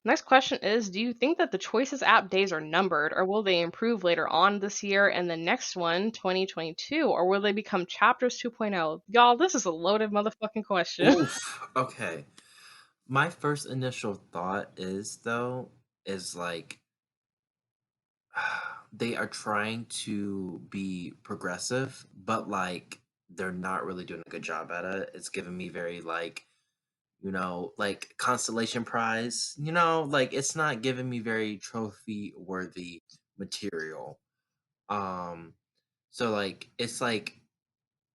Next question is, do you think that the Choices app days are numbered, or will they improve later on this year and the next one, 2022, or will they become chapters 2.0? Y'all, this is a loaded motherfucking question. Oof. Okay. My first initial thought is though is like they are trying to be progressive, but like they're not really doing a good job at it. It's giving me very like, like constellation prize, like it's not giving me very trophy worthy material. Um so like it's like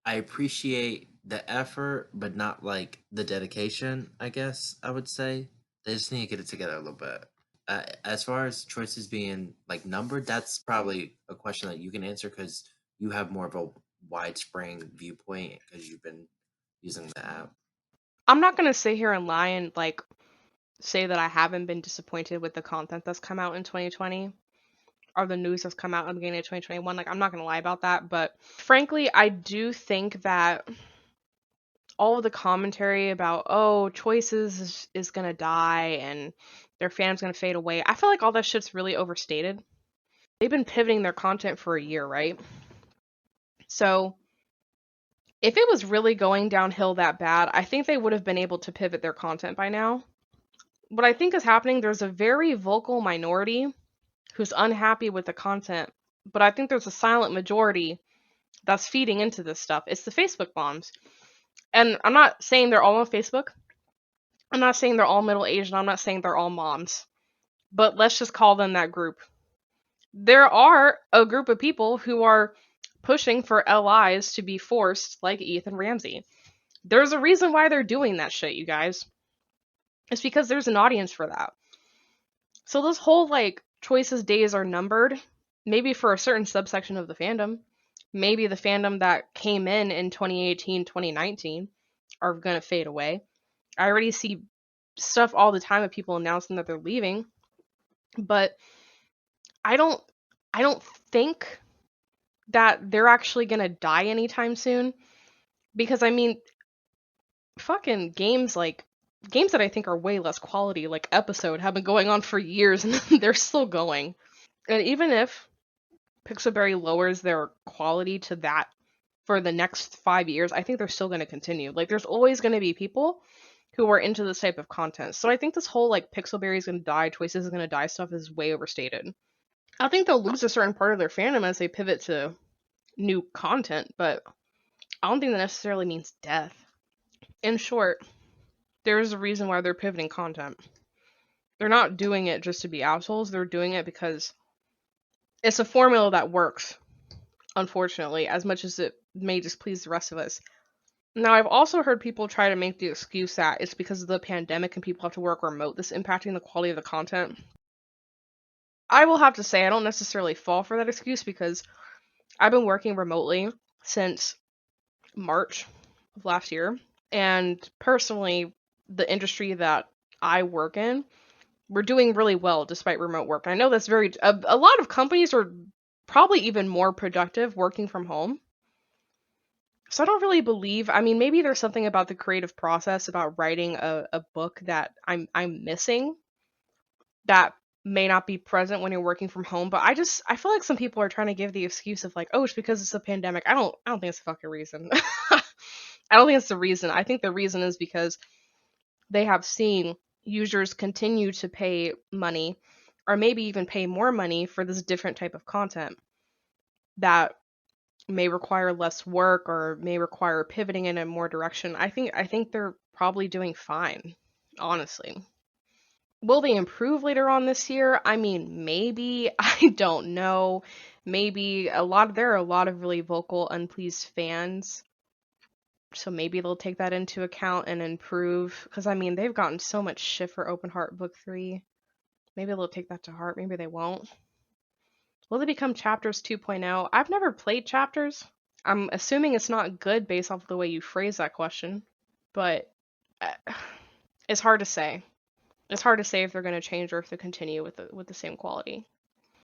I appreciate the effort, but not like the dedication, I guess I would say. They just need to get it together a little bit. As far as choices being like numbered, that's probably a question that you can answer because you have more of a widespread viewpoint because you've been using the app. I'm not gonna sit here and lie and like say that I haven't been disappointed with the content that's come out in 2020 or the news that's come out in the beginning of 2021. Like, I'm not gonna lie about that, but frankly, I do think that all of the commentary about choices is gonna die and their fans gonna fade away, I feel like all that shit's really overstated. They've been pivoting their content for a year, right? So if it was really going downhill that bad, I think they would have been able to pivot their content by now. What I think is happening, there's a very vocal minority who's unhappy with the content, but I think there's a silent majority that's feeding into this stuff. It's the Facebook bombs. And I'm not saying they're all on Facebook. I'm not saying they're all middle aged, and I'm not saying they're all moms. But let's just call them that group. There are a group of people who are pushing for LIs to be forced like Ethan Ramsey. There's a reason why they're doing that shit, you guys. It's because there's an audience for that. So this whole like choices days are numbered, maybe for a certain subsection of the fandom. Maybe the fandom that came in 2018, 2019 are going to fade away. I already see stuff all the time of people announcing that they're leaving, but I don't I don't think that they're actually going to die anytime soon because I mean fucking games that I think are way less quality like Episode have been going on for years and they're still going. And even if Pixelberry lowers their quality to that for the next 5 years, I think they're still going to continue. Like, there's always going to be people who are into this type of content. So I think this whole like Pixelberry is going to die, Choices is going to die stuff is way overstated. I think they'll lose a certain part of their fandom as they pivot to new content, but I don't think that necessarily means death. In short, there's a reason why they're pivoting content. They're not doing it just to be assholes. They're doing it because it's a formula that works, unfortunately, as much as it may displease the rest of us. Now, I've also heard people try to make the excuse that it's because of the pandemic and people have to work remote, this impacting the quality of the content. I will have to say, I don't necessarily fall for that excuse because I've been working remotely since March of last year. And personally, the industry that I work in, we're doing really well despite remote work. I know that's a lot of companies are probably even more productive working from home. So I don't really believe. I mean, maybe there's something about the creative process about writing a book that I'm missing that may not be present when you're working from home. But I feel like some people are trying to give the excuse of like, oh, it's because it's a pandemic. I don't think it's a fucking reason. I don't think it's the reason. I think the reason is because they have seen users continue to pay money or maybe even pay more money for this different type of content that may require less work or may require pivoting in a more direction. I think they're probably doing fine, honestly. Will they improve later on this year? I mean, maybe. I don't know. Maybe there are a lot of really vocal unpleased fans. So maybe they'll take that into account and improve. Because I mean, they've gotten so much shit for Open Heart Book 3. Maybe they'll take that to heart. Maybe they won't. Will they become Chapters 2.0? I've never played Chapters. I'm assuming it's not good based off of the way you phrase that question, but uh, it's hard to say. It's hard to say if they're going to change or if they continue with the same quality.